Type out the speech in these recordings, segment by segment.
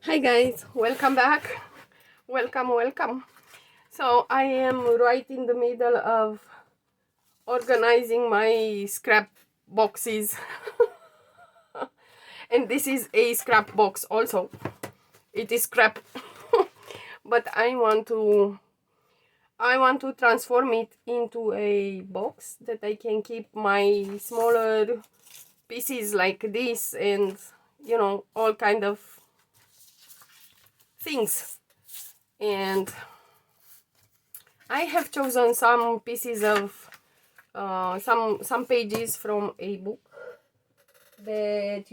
Hi guys, welcome back. Welcome. So I am right in the middle of organizing my scrap boxes. And this is a scrap box also. It is scrap. But I want to transform it into a box that I can keep my smaller pieces like this, and all kind of things. And I have chosen some pieces of some pages from a book that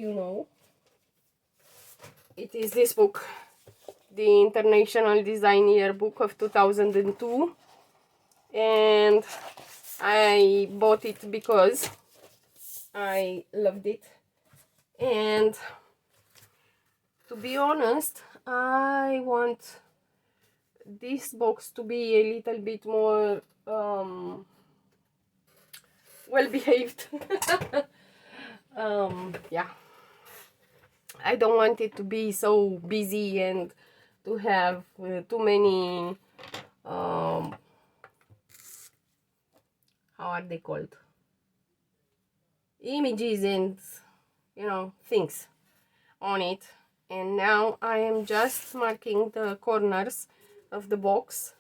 it is this book, the International Design Yearbook of 2002, and I bought it because I loved it. And to be honest, I want this box to be a little bit more well behaved. Yeah, I don't want it to be so busy and to have too many how are they called, images and things on it. And now I am just marking the corners of the box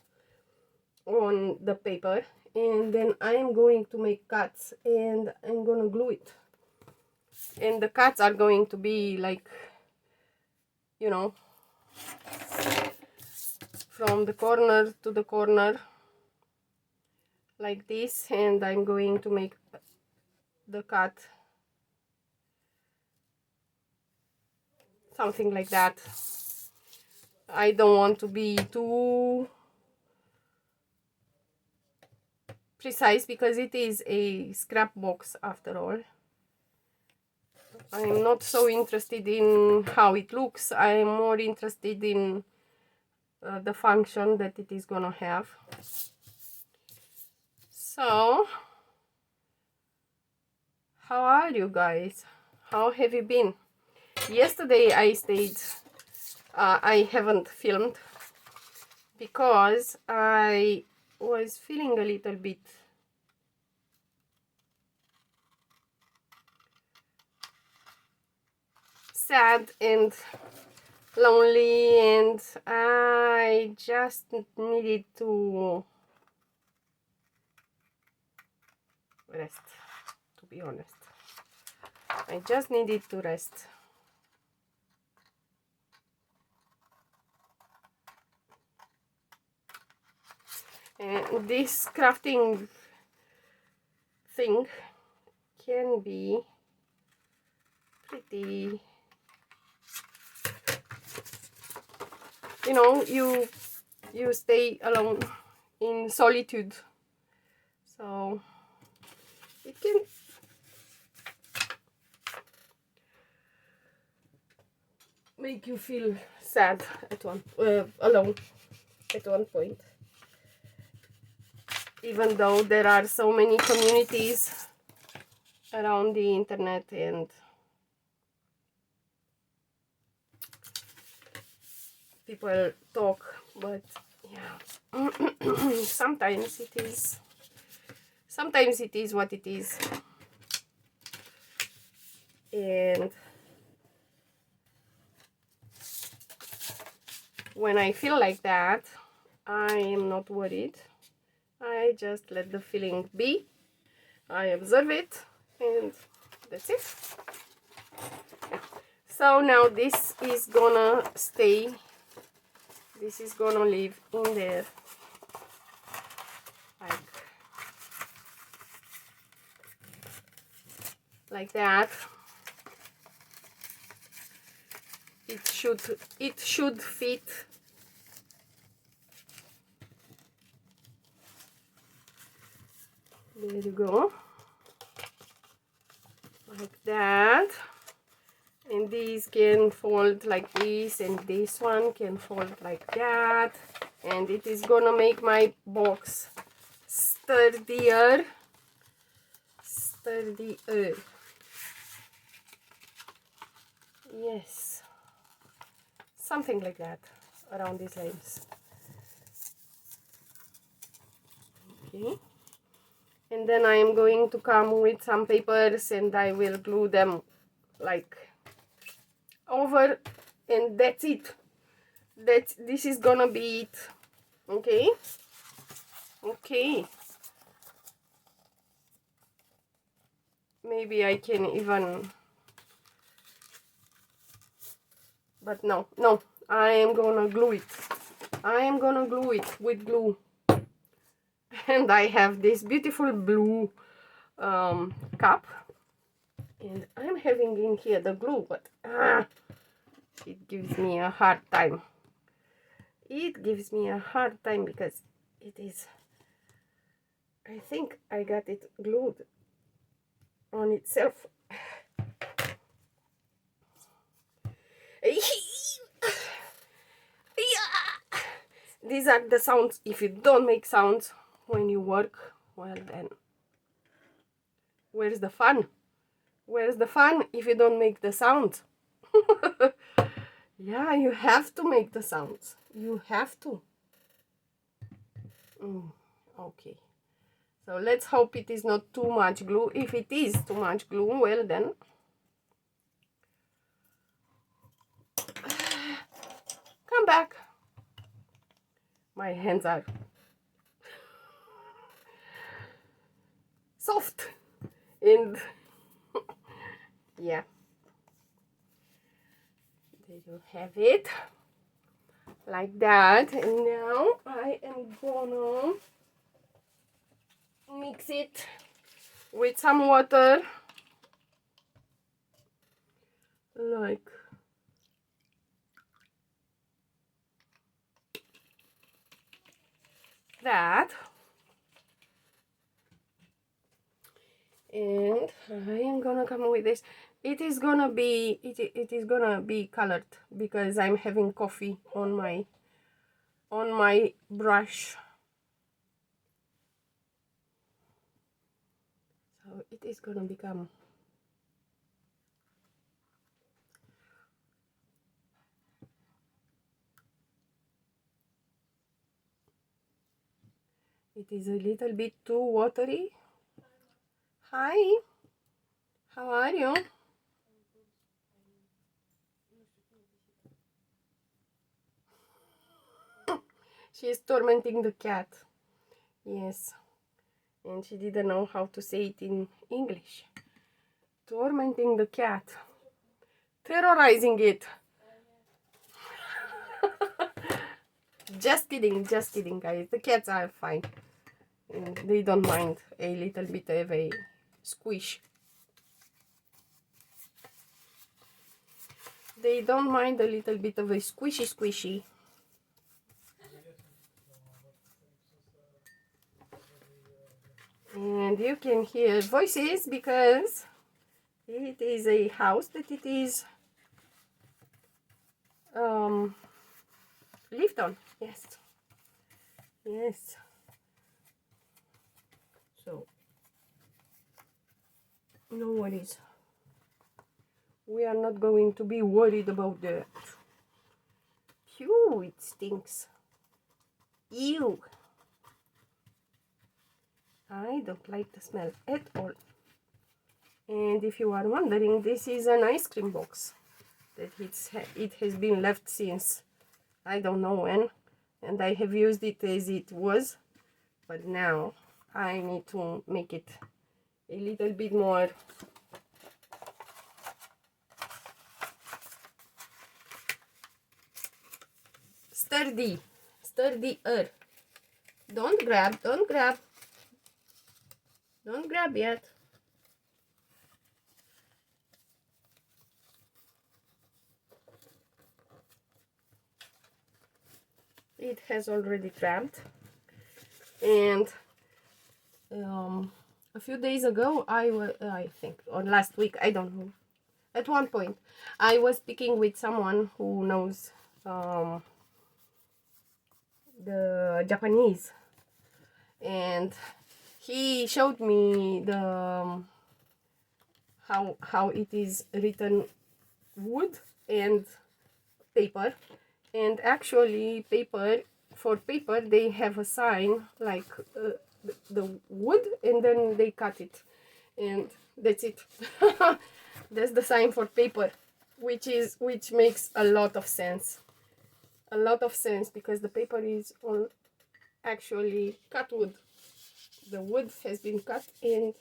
on the paper, and then I am going to make cuts and I'm gonna glue it. And the cuts are going to be like, from the corner to the corner like this, and I'm going to make the cut something like that. I don't want to be too precise because it is a scrap box after all. I'm not so interested in how it looks. I'm more interested in the function that it is gonna have. So, how are you guys? How have you been? Yesterday I stayed, I haven't filmed because I was feeling a little bit sad and lonely, and I just needed to rest, to be honest. I just needed to rest. And this crafting thing can be pretty, you stay alone in solitude, so it can make you feel sad at alone at one point, even though there are so many communities around the internet and people talk. But yeah, sometimes it is what it is. And when I feel like that, I am not worried. I just let the feeling be. I observe it, and that's it. Yeah. So now this is gonna stay. This is gonna live in there like that. It should fit. There you go, like that. And these can fold like this, and this one can fold like that, and it is gonna make my box sturdier. Yes. something like that around these lines. Okay, and then I am going to come with some papers and I will glue them like over, and that's it. This is gonna be it. Okay, okay, maybe I can even, but no, I am gonna glue it. I am gonna glue it with glue. And I have this beautiful blue cup, and I'm having in here the glue, but it gives me a hard time. It gives me a hard time because it is, I think I got it glued on itself. These are the sounds. If you don't make sounds when you work, well then, where's the fun? Where's the fun if you don't make the sounds? Yeah, you have to make the sounds. You have to. Okay. So let's hope it is not too much glue. If it is too much glue, well then. Come back. My hands are soft. And yeah. There you have it. Like that. And now I am gonna mix it with some water. Like that. And I am gonna come with this. It is gonna be colored because I'm having coffee on my brush. So it is gonna become it is a little bit too watery. Hi, how are you? She is tormenting the cat. Yes, and she didn't know how to say it in English. Tormenting the cat, terrorizing it. Just kidding, guys. The cats are fine. And they don't mind a little bit of a squish. They don't mind a little bit of a squishy. And you can hear voices because it is a house that it is lived on. Yes. So no worries. We are not going to be worried about that. Phew, it stinks. Ew. I don't like the smell at all. And if you are wondering, this is an ice cream box that it has been left since I don't know when, and I have used it as it was, but now I need to make it a little bit more sturdier. Don't grab yet. It has already grabbed. And a few days ago, I think, or last week, I don't know, at one point I was speaking with someone who knows the Japanese, and he showed me the how it is written, wood and paper, And actually for paper they have a sign like the wood, and then they cut it, and that's it. That's the sign for paper, which makes a lot of sense. A lot of sense, because the paper is on actually cut wood. The wood has been cut and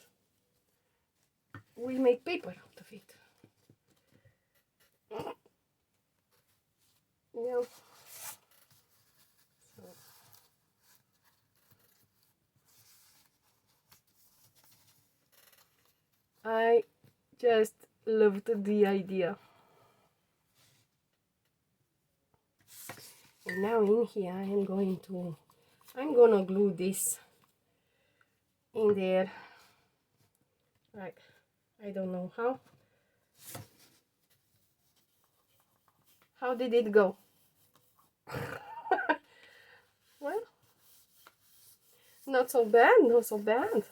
we make paper out of it. Yeah. So I just loved the idea. And now in here I'm gonna glue this in there. Like, I don't know how. How did it go? Well, not so bad, not so bad.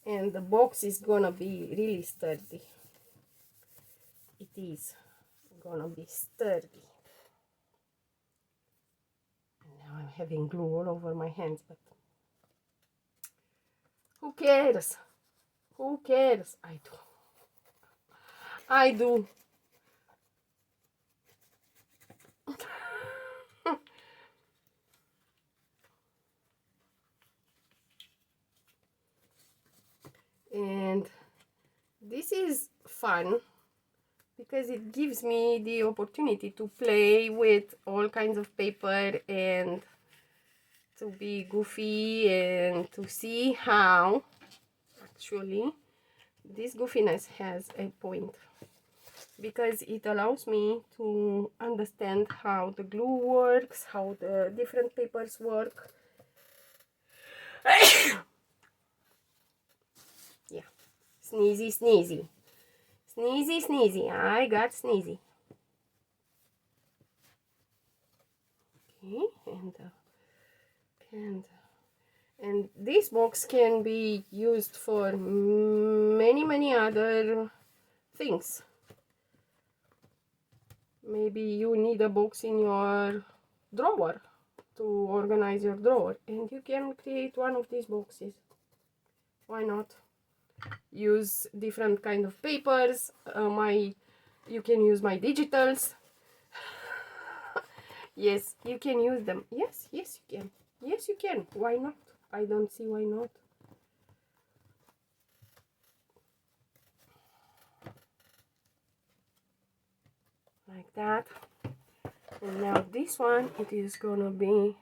And the box is gonna be really sturdy. It is gonna be sturdy. And now I'm having glue all over my hands, but who cares? Who cares? I do. I do. And this is fun because it gives me the opportunity to play with all kinds of paper and to be goofy and to see how actually this goofiness has a point, because it allows me to understand how the glue works, how the different papers work. Yeah, sneezy, sneezy. Sneezy, sneezy. I got sneezy. Okay, and this box can be used for many other things. Maybe you need a box in your drawer to organize your drawer, and you can create one of these boxes. Why not? Use different kind of papers. You can use my digitals. Yes, you can use them. Yes, yes you can. Yes you can. Why not? I don't see why not. Like that. And now this one, it is gonna be,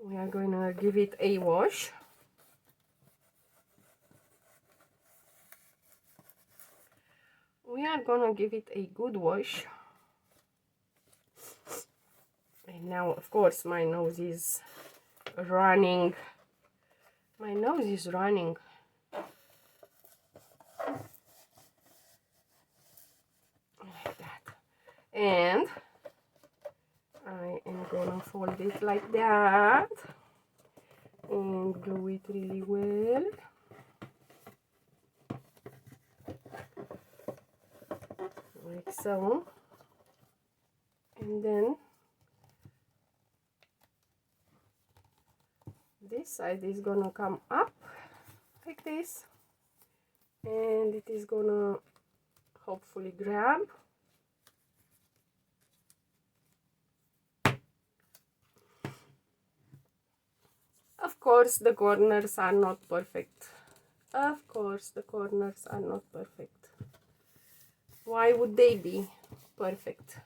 we are gonna give it a wash. We are gonna give it a good wash. And now, of course, my nose is running. My nose is running. Like that. And I am gonna fold it like that and glue it really well. Like so. And then this side is gonna come up like this, and it is gonna hopefully grab. Of course the corners are not perfect. Of course the corners are not perfect. Why would they be perfect?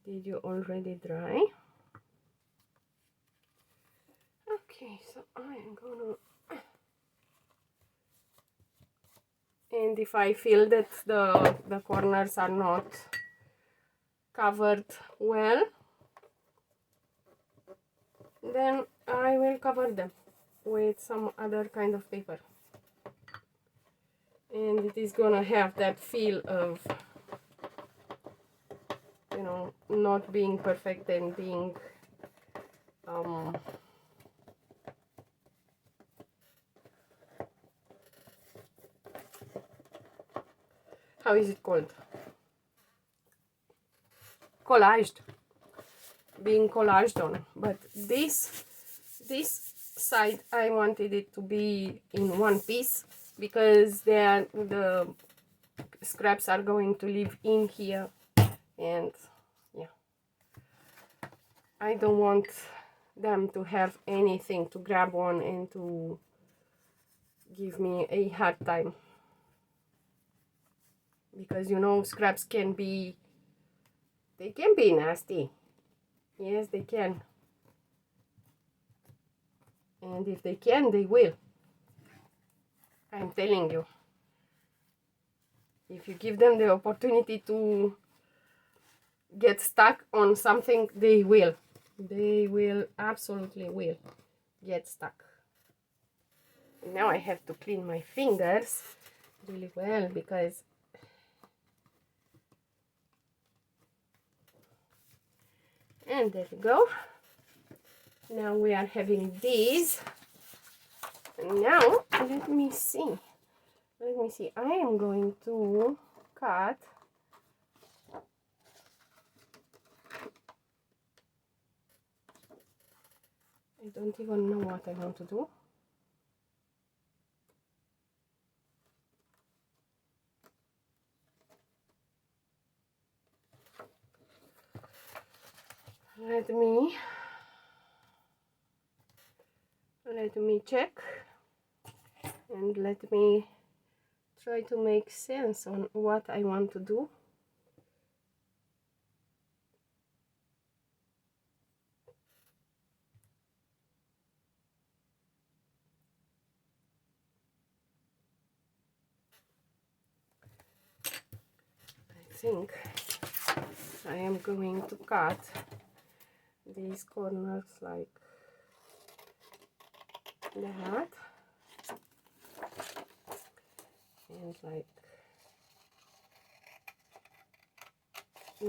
Did you already dry? Okay, so I am gonna, and if I feel that the corners are not covered well, then I will cover them with some other kind of paper, and it is gonna have that feel of you know, not being perfect and being how is it called, collaged, being collaged on. But this side I wanted it to be in one piece, because the scraps are going to live in here, and yeah, I don't want them to have anything to grab on and to give me a hard time, because you know, scraps can be, they can be nasty. Yes, they can. And if they can, they will. I'm telling you. If you give them the opportunity to get stuck on something, they will. They will, absolutely will get stuck. Now I have to clean my fingers really well, because and there you go. Now we are having these. And now let me see. I am going to cut I don't even know what I want to do. Let me check, and let me try to make sense on what I want to do. I think I am going to cut these corners like that, and like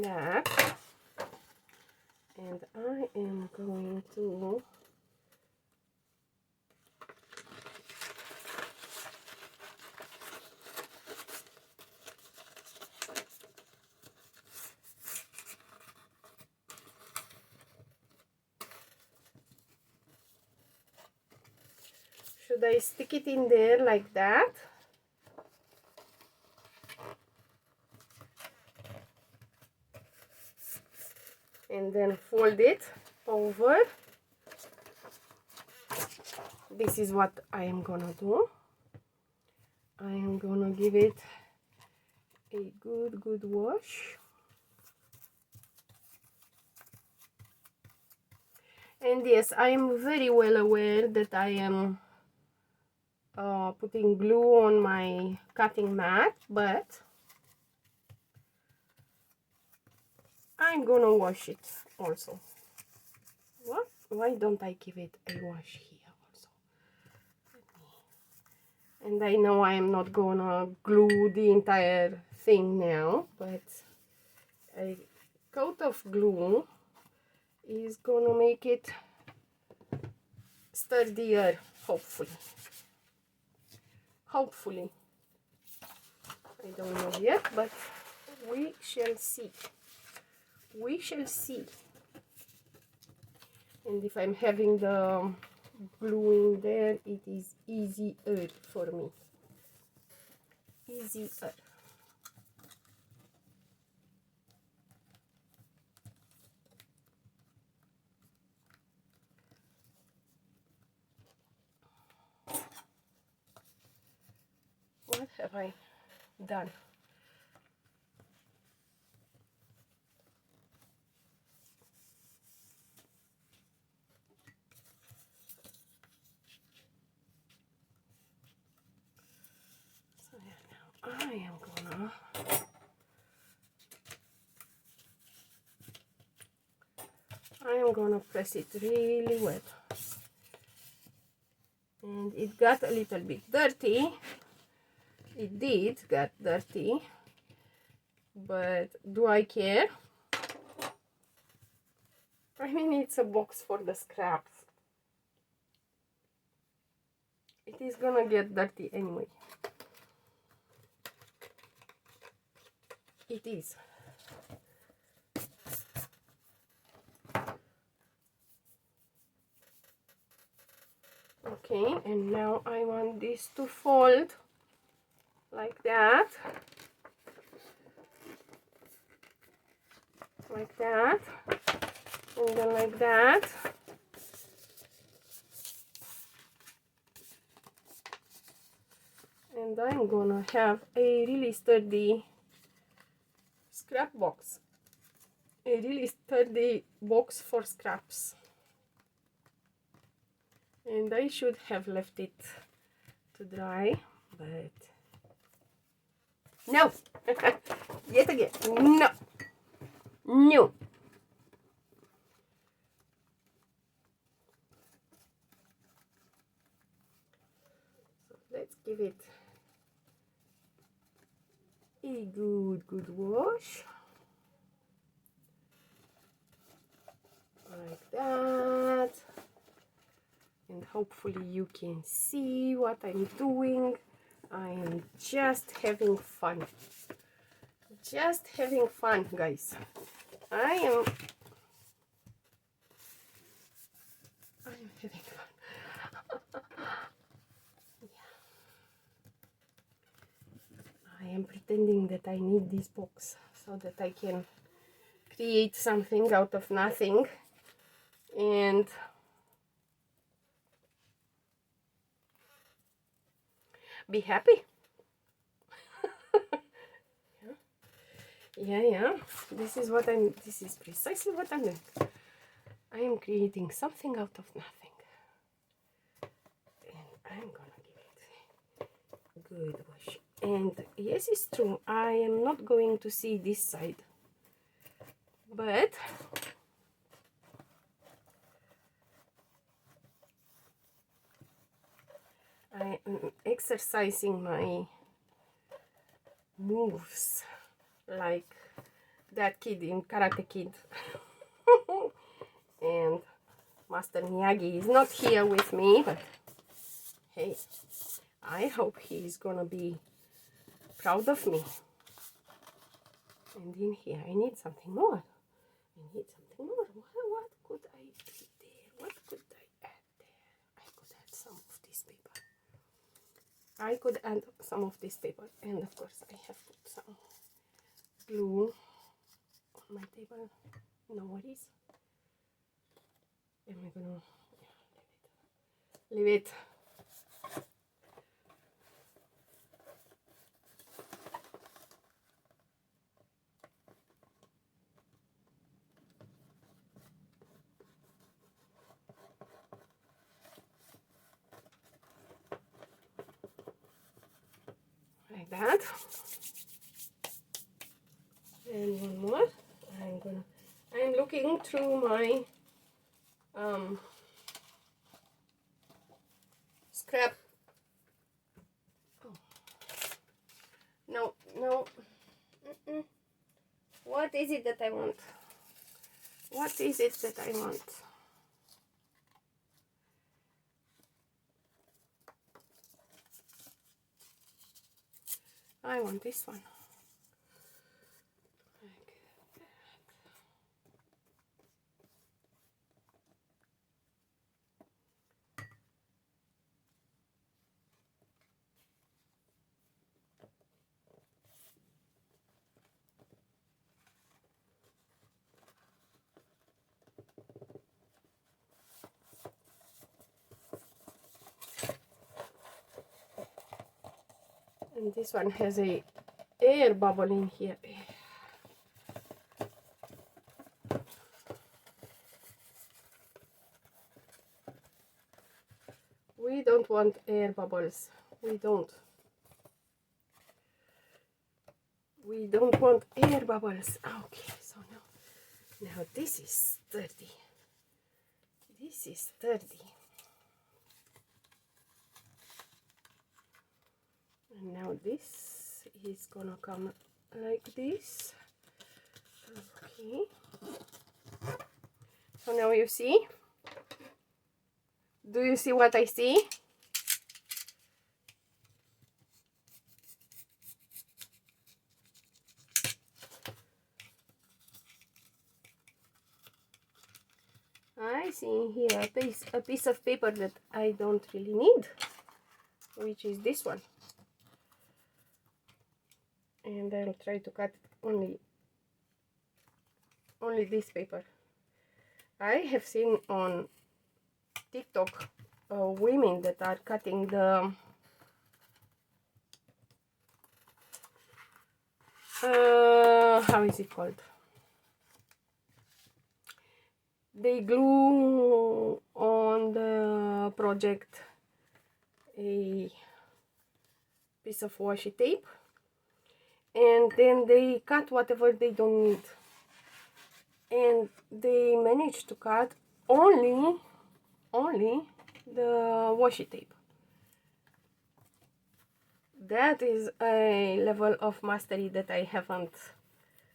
that, and I am going to should I stick it in there like that? And then fold it over. This is what I am gonna do. I am gonna give it a good wash. And yes, I am very well aware that I am putting glue on my cutting mat, but I'm gonna wash it also. What? Why don't I give it a wash here also? And I know I am not gonna glue the entire thing now, but a coat of glue is gonna make it sturdier, hopefully. Hopefully. I don't know yet, but we shall see. We shall see. And if I'm having the glue in there, it is easier for me. Easier. What have I done? So yeah, now I am gonna press it really wet. And it got a little bit dirty. It did get dirty, but do I care? I mean, it's a box for the scraps. It is gonna get dirty anyway. It is. Okay, and now I want this to fold like that. Like that. And then like that. And I'm gonna have a really sturdy scrap box. A really sturdy box for scraps. And I should have left it to dry, but no. Yet again, no. No. So let's give it a good wash. Like that. And hopefully you can see what I'm doing. I am just having fun. Just having fun, guys. I am having fun. Yeah. I am pretending that I need this box so that I can create something out of nothing and be happy. Yeah. This is precisely what I'm doing. I am creating something out of nothing. And I'm gonna give it a good wash. And yes, it's true, I am not going to see this side. But I am exercising my moves like that kid in Karate Kid. And Master Miyagi is not here with me, but hey, I hope he is gonna be proud of me. And in here I need something more. What could I do there? What could I add there? I could add some of this paper. I could add some of this paper, and of course I have put some glue on my table. No worries. Am I gonna leave it? Like that. And one more. I'm looking through my scrap. Oh. No. What is it that I want? What is it that I want? I want this one. And this one has a air bubble in here. We don't want air bubbles. We don't want air bubbles. Okay, so now this is sturdy. This is sturdy. And now this is gonna come like this. Okay. So now you see. Do you see what I see? I see here a piece of paper that I don't really need, which is this one. And I'll try to cut only this paper. I have seen on TikTok women that are cutting the how is it called? They glue on the project a piece of washi tape, and then they cut whatever they don't need, and they manage to cut only the washi tape. That is a level of mastery that I haven't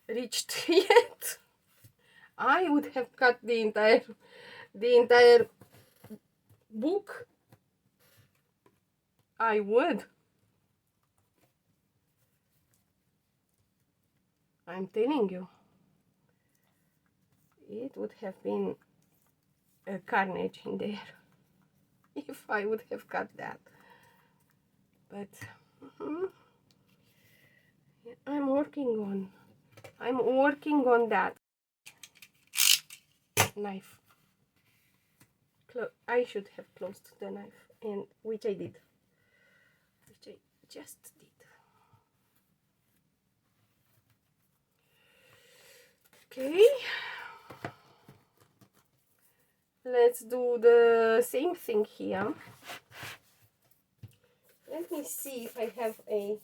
reached yet. I would have cut the entire book. I would. I'm telling you. It would have been a carnage in there if I would have cut that. But I'm working on that. Knife. I should have closed the knife, and which I did. Which I just did. Okay. Let's do the same thing here. Let me see if I have a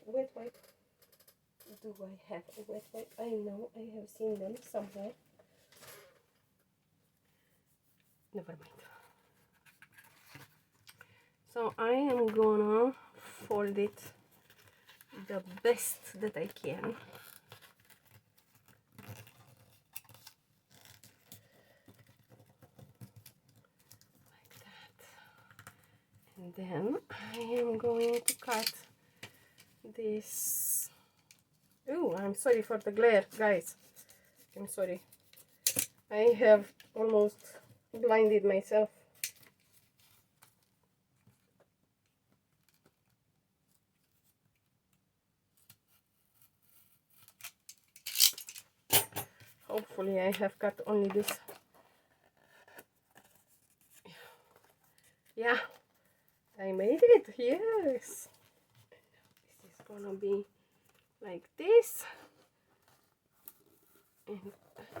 wet wipe. Do I have a wet wipe? I know I have seen them somewhere. Never mind. So I am gonna fold it the best that I can. Like that. And then I am going to cut this. Oh, I'm sorry for the glare, guys. I'm sorry. I have almost blinded myself. Hopefully I have cut only this. Yeah, I made it, yes. This is gonna be like this. And I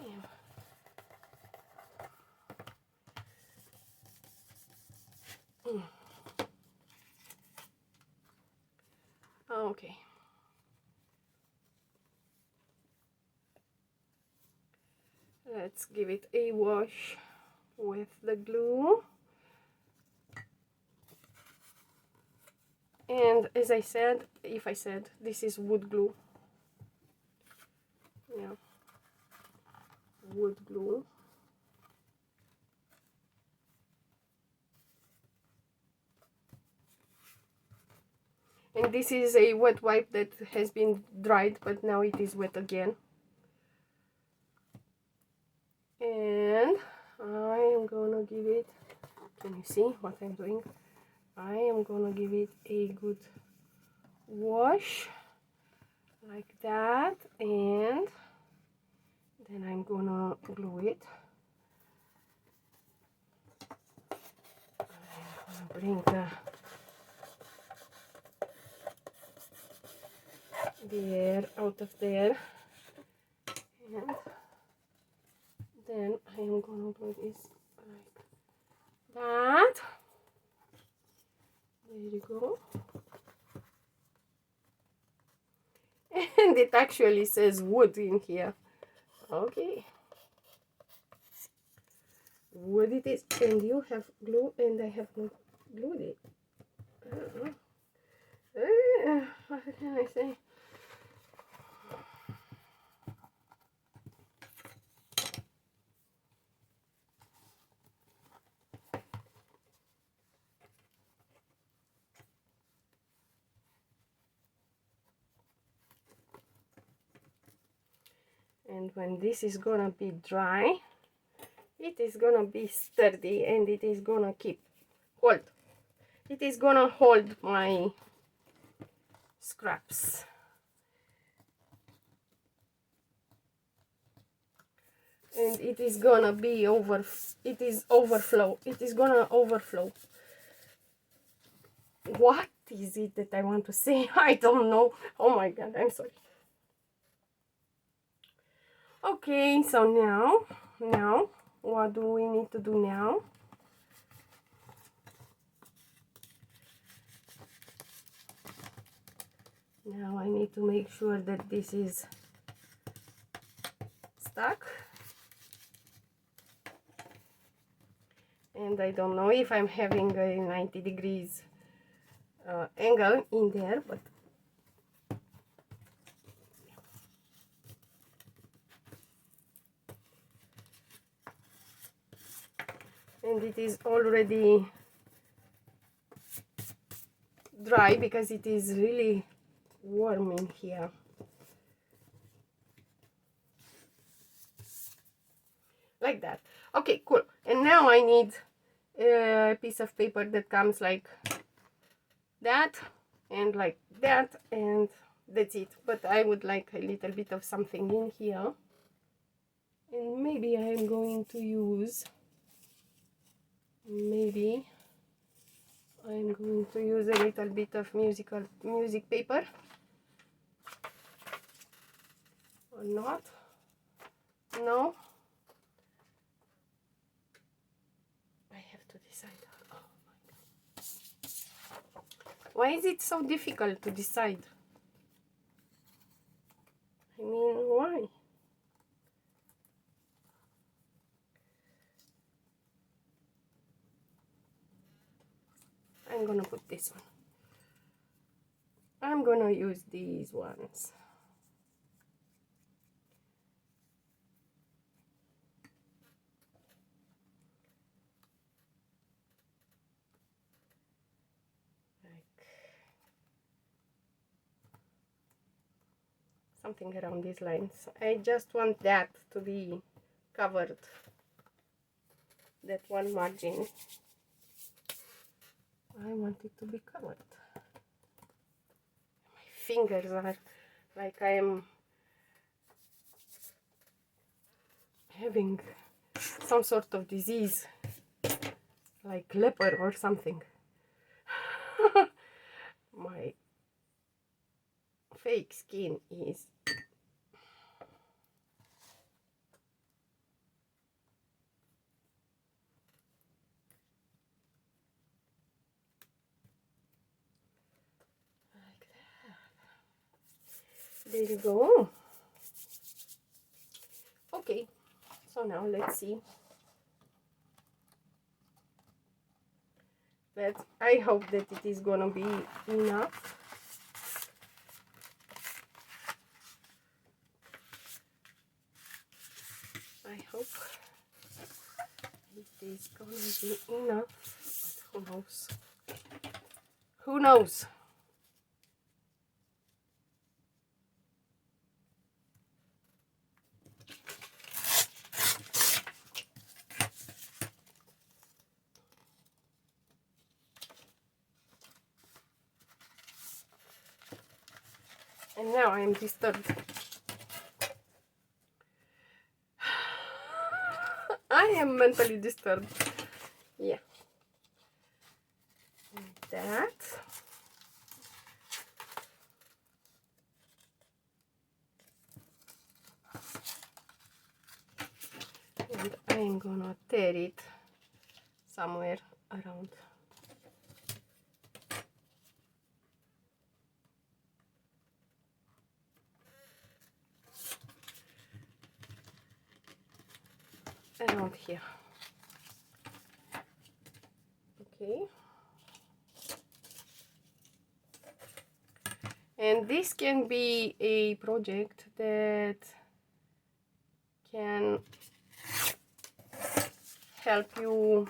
am okay. Let's give it a wash with the glue. And as I said, if I said, this is wood glue. Yeah, wood glue. And this is a wet wipe that has been dried, but now it is wet again. And I am gonna give it, can you see what I'm doing? I am gonna give it a good wash like that, and then I'm gonna glue it. I'm gonna bring the air out of there, and then I am gonna do this like that. There you go. And it actually says wood in here. Okay. Wood it is. And you have glue, and I have not glued it. What can I say? And when this is gonna be dry, it is gonna be sturdy and it is gonna hold. It is gonna hold my scraps. And it is gonna be overflow. It is gonna overflow. What is it that I want to say? I don't know. Oh my god, I'm sorry. Okay, so now what do we need to do now? Now I need to make sure that this is stuck. And I don't know if I'm having a 90 degrees angle in there, but and it is already dry because it is really warm in here. Like that. Okay, cool. And now I need a piece of paper that comes like that and like that, and that's it. But I would like a little bit of something in here, and maybe I am going to use a little bit of music paper, or not. No, I have to decide. Oh my god, why is it so difficult to decide? I mean, why? I'm gonna put this one. I'm gonna use these ones. Something around these lines. I just want that to be covered, that one margin. I want it to be covered. My fingers are like I am having some sort of disease, like leper or something. My fake skin is like that. There you go. Okay, so now let's see. I hope that it is gonna be enough. I hope it is gonna be enough, but who knows? Who knows? And now I am disturbed. I am mentally disturbed. Yeah. Like that. And I'm gonna tear it somewhere around. Around here. Okay. And this can be a project that can help you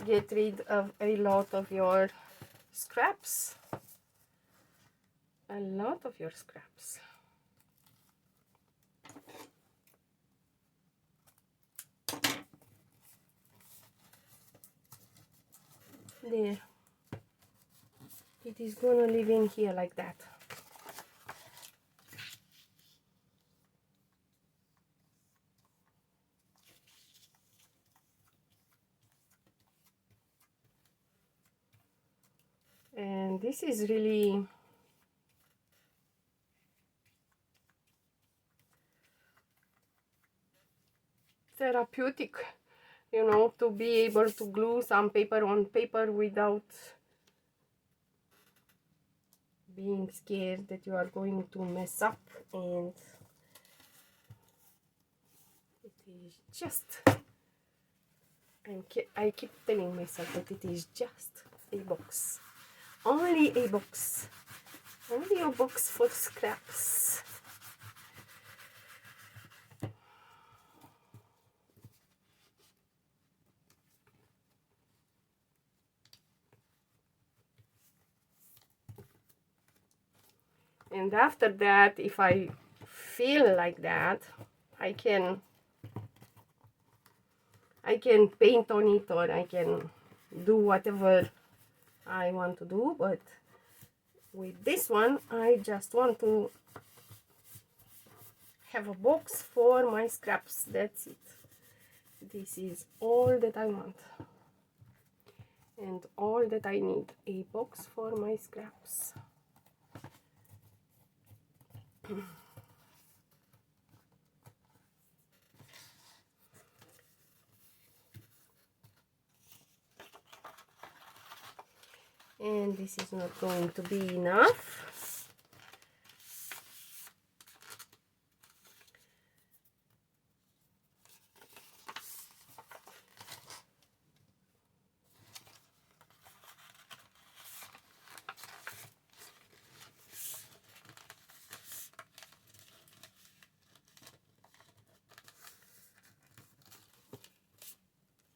get rid of a lot of your scraps. A lot of your scraps. There. It is gonna live in here like that. And this is really therapeutic, you know, to be able to glue some paper on paper without being scared that you are going to mess up. And it is just, I keep telling myself that it is just a box, only a box, only a box for scraps. And after that, if I feel like that, I can paint on it, or I can do whatever I want to do. But with this one, I just want to have a box for my scraps. That's it. This is all that I want and all that I need, a box for my scraps. And this is not going to be enough.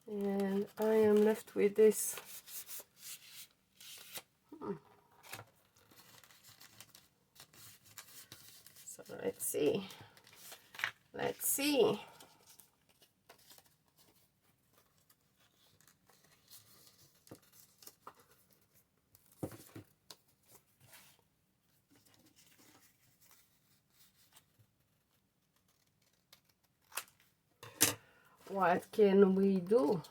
And I am left with this. So let's see. Let's see. What can we do?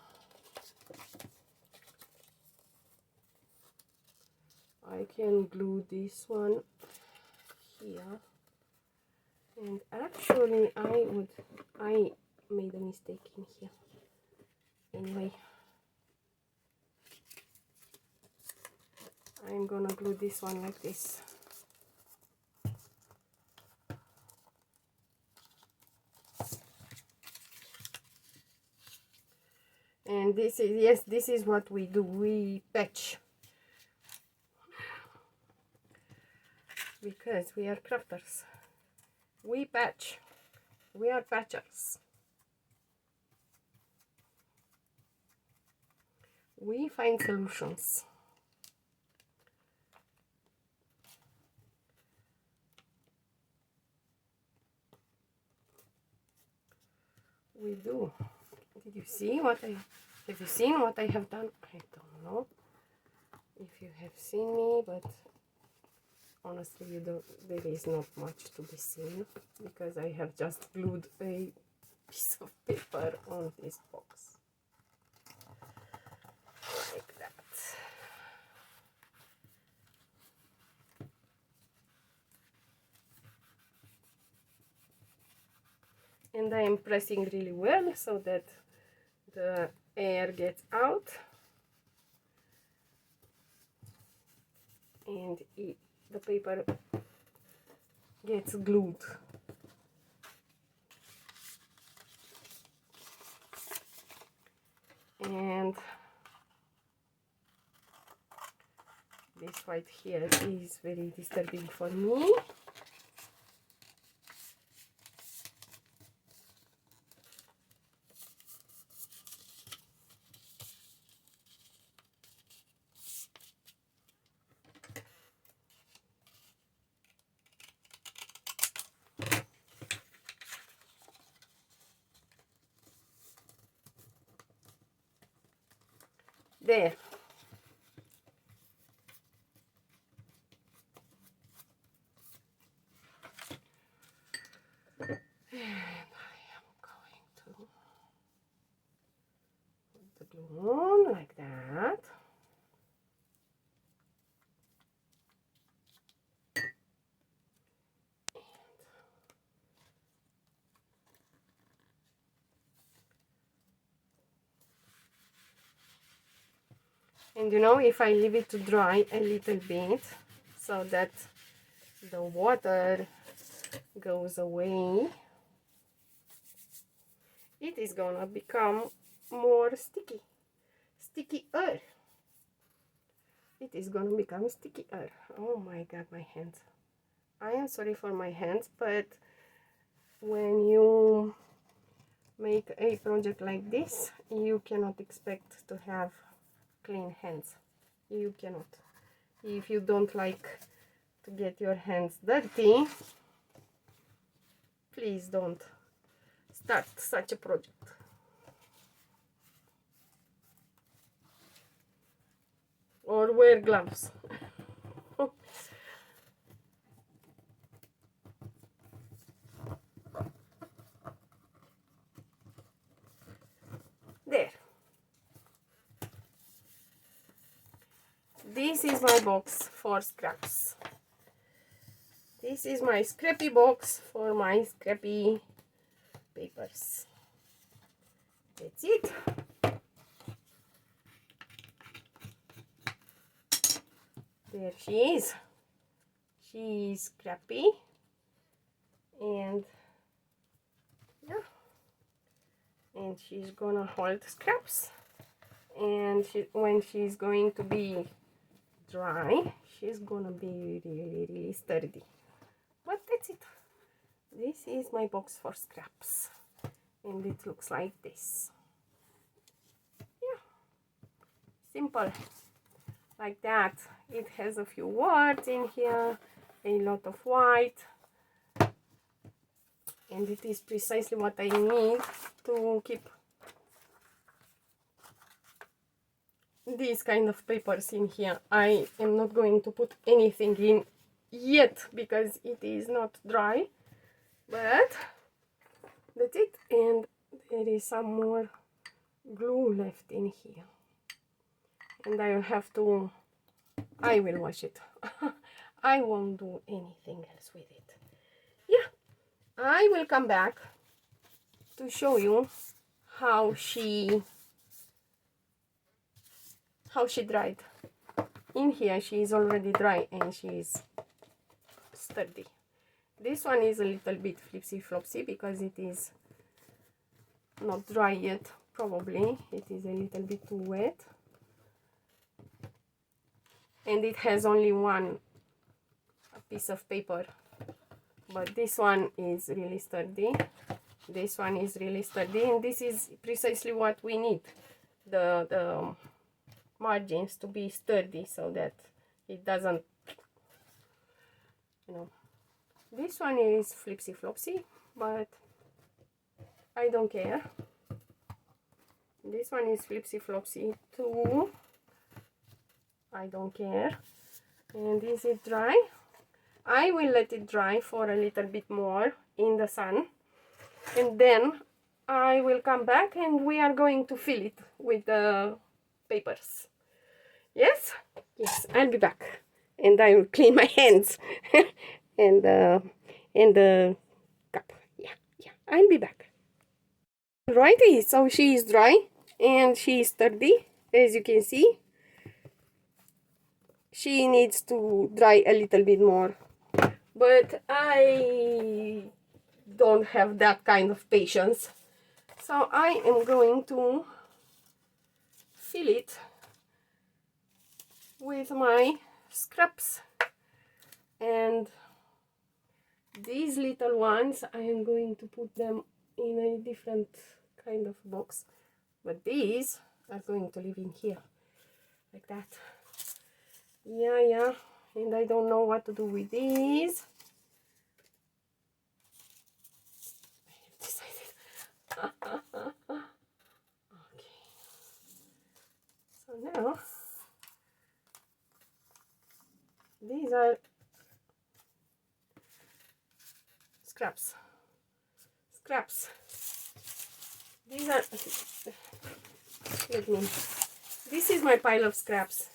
I can glue this one here. And actually I made a mistake in here. Anyway, I'm gonna glue this one like this. And this is, yes, this is what we do. We patch. Because we are crafters. We patch. We are patchers. We find solutions. We do. Did you see what have you seen what I have done? I don't know if you have seen me, but honestly, there is not much to be seen, because I have just glued a piece of paper on this box. Like that. And I am pressing really well so that the air gets out. And the paper gets glued. And this white here is very disturbing for me. There. And I am going to put the glue on like that. And you know, if I leave it to dry a little bit so that the water goes away, it is gonna become more stickier. It is gonna become stickier. Oh my god, my hands. I am sorry for my hands, but when you make a project like this, you cannot expect to have clean hands. You cannot. If you don't like to get your hands dirty, please don't start such a project. Or wear gloves. There. This is my box for scraps. This is my scrappy box for my scrappy papers. That's it. There she is. She is scrappy. And yeah. And she's gonna hold scraps. And when she's going to be dry, she's gonna be really sturdy. But that's it. This is my box for scraps, and it looks like this. Yeah, simple like that. It has a few words in here, a lot of white, and it is precisely what I need to keep these kind of papers in here. I am not going to put anything in yet because it is not dry, but that's it. And there is some more glue left in here, and I will have to, I will wash it. I won't do anything else with it. Yeah, I will come back to show you how she dried. In here she is already dry and she is sturdy. This one is a little bit flipsy flopsy because it is not dry yet. Probably it is a little bit too wet, and it has only one piece of paper, but this one is really sturdy. This one is really sturdy, and this is precisely what we need, the margins to be sturdy so that it doesn't, you know. This one is flipsy flopsy, but I don't care. This one is flipsy flopsy too. I don't care. And is it dry? I will let it dry for a little bit more in the sun, and then I will come back and we are going to fill it with the papers. Yes? Yes, I'll be back. And I will clean my hands and the cup. Yeah, I'll be back. Righty, so she is dry and she is sturdy, as you can see. She needs to dry a little bit more, but I don't have that kind of patience, so I am going to fill it with my scraps. And these little ones, I am going to put them in a different kind of box, but these are going to live in here like that. Yeah, and I don't know what to do with these. I have decided. Okay, so now these are scraps. scraps. These are, let me, this is my pile of scraps,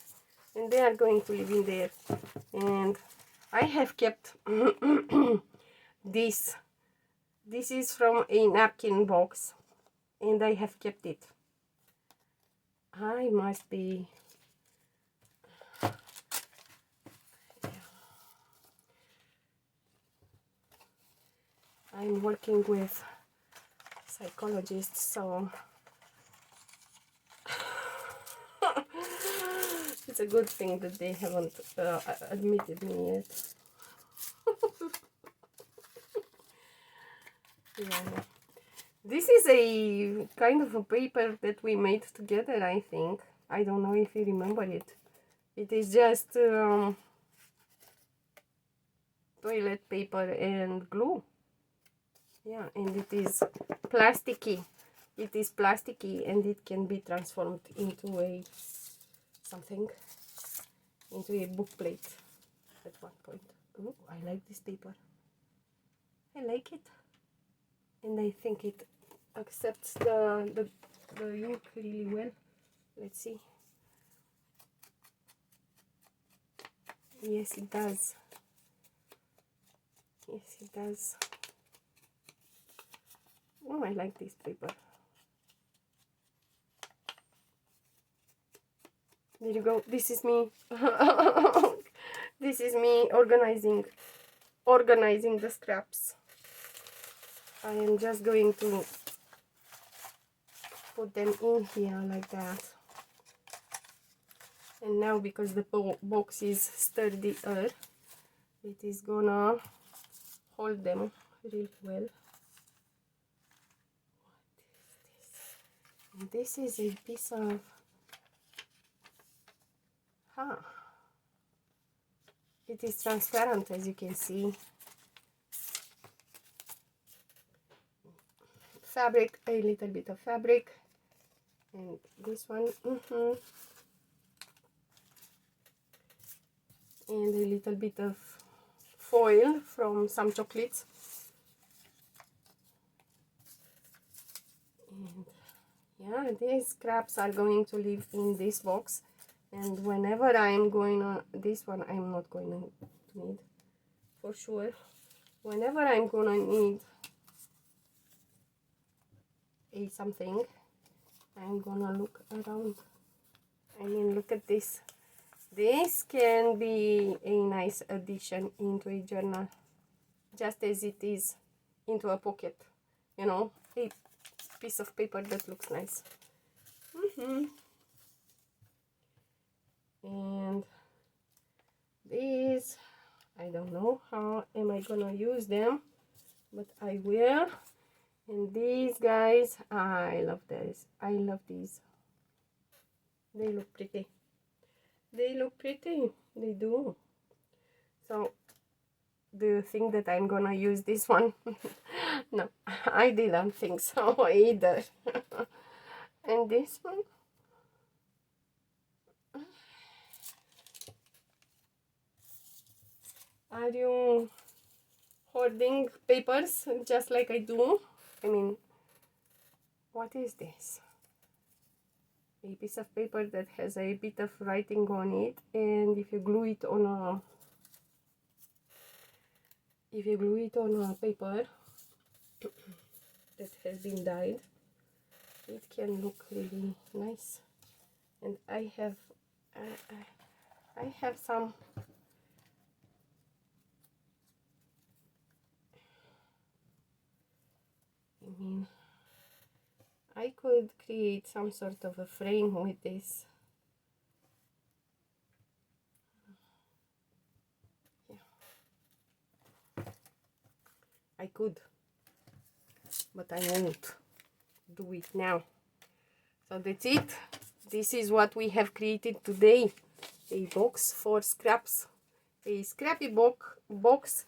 and they are going to live in there. And I have kept this. This is from a napkin box, and I have kept it. I must be, I'm working with psychologists, so it's a good thing that they haven't admitted me yet. Yeah. This is a kind of a paper that we made together, I think. I don't know if you remember it. It is just toilet paper and glue. Yeah, and it is plasticky. It is plasticky, and it can be transformed into a something, into a book plate at one point. Oh, I like this paper. I like it, and I think it accepts the ink really well. Let's see. Yes, it does. Yes, it does. Oh, I like this paper. There you go. This is me. This is me organizing the scraps. I am just going to put them in here like that. And now, because the box is sturdier, it is gonna hold them really well. What is this? And this is a piece of, it is transparent, as you can see. Fabric, a little bit of fabric, and this one, and a little bit of foil from some chocolates. And yeah, these scraps are going to live in this box, and whenever I'm going on this one, I'm not going to need, for sure. Whenever I'm gonna need a something, I'm gonna look around. I mean, look at this. This can be a nice addition into a journal, just as it is into a pocket, you know, a piece of paper that looks nice. And these, I don't know how am I gonna use them, but I will. And these guys, I love this. I love these. They look pretty. They look pretty. They do. So, do you think that I'm gonna use this one? No, I didn't think so either. And this one? Are you hoarding papers just like I do? I mean, what is this? A piece of paper that has a bit of writing on it, and if you glue it on a paper that has been dyed, it can look really nice. And I have some I could create some sort of a frame with this. Yeah. I could, but I won't do it now. So that's it. This is what we have created today. A box for scraps. A scrappy box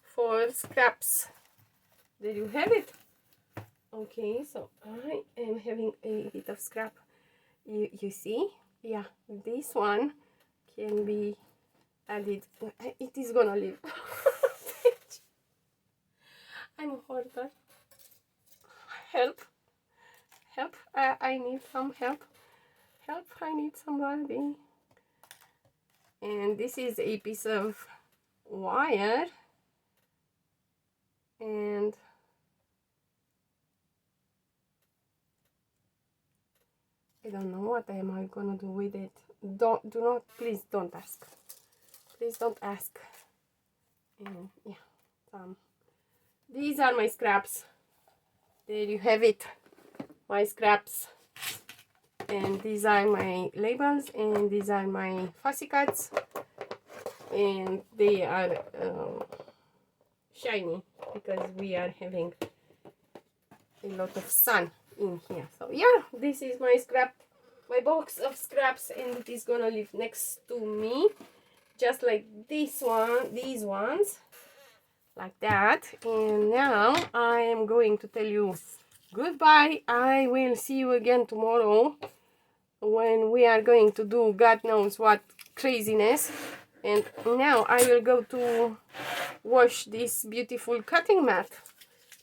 for scraps. There you have it. Okay, so I am having a bit of scrap. You see? Yeah, this one can be added. It is gonna live. I'm a hoarder. help, help. I need some help. Help, I need somebody. And this is a piece of wire, and I don't know what am I gonna do with it. Do not, please don't ask. Please don't ask. And yeah, these are my scraps. There you have it, my scraps. And these are my labels, and these are my fussy cuts, and they are shiny because we are having a lot of sun in here. So yeah, this is my scrap, my box of scraps, and it is gonna live next to me, just like this one, these ones, like that. And now I am going to tell you goodbye. I will see you again tomorrow when we are going to do God knows what craziness. And now I will go to wash this beautiful cutting mat.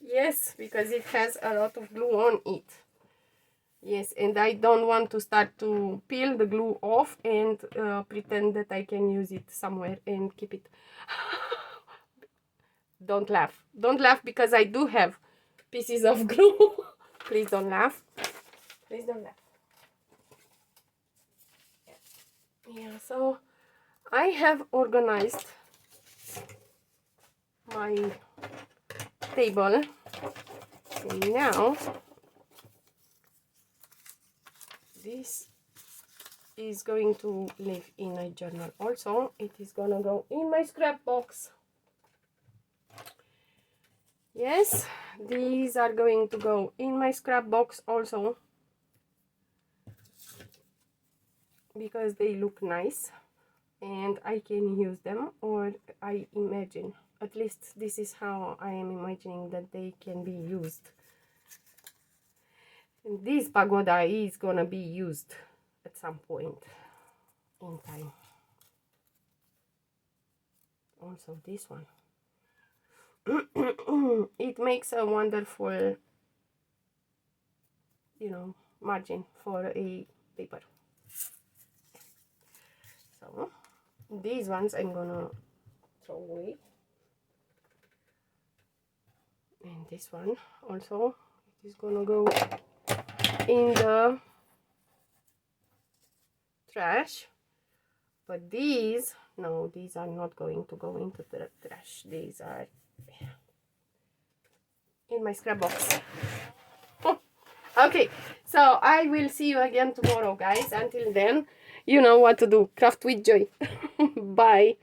Yes, because it has a lot of glue on it. Yes, and I don't want to start to peel the glue off and pretend that I can use it somewhere and keep it. Don't laugh. Don't laugh, because I do have pieces of glue. Please don't laugh. Please don't laugh. Yeah, so I have organized my table, and now this is going to live in a journal also. It is gonna go in my scrap box. Yes, these are going to go in my scrap box also, because they look nice and I can use them, or I imagine, at least this is how I am imagining that they can be used. And this pagoda is gonna be used at some point in time. Also this one. It makes a wonderful, you know, margin for a paper. So these ones I'm gonna throw away, and this one also, it is gonna go in the trash. But these, no, these are not going to go into the trash. These are in my scrap box. Okay, so I will see you again tomorrow, guys. Until then, you know what to do. Craft with joy. Bye.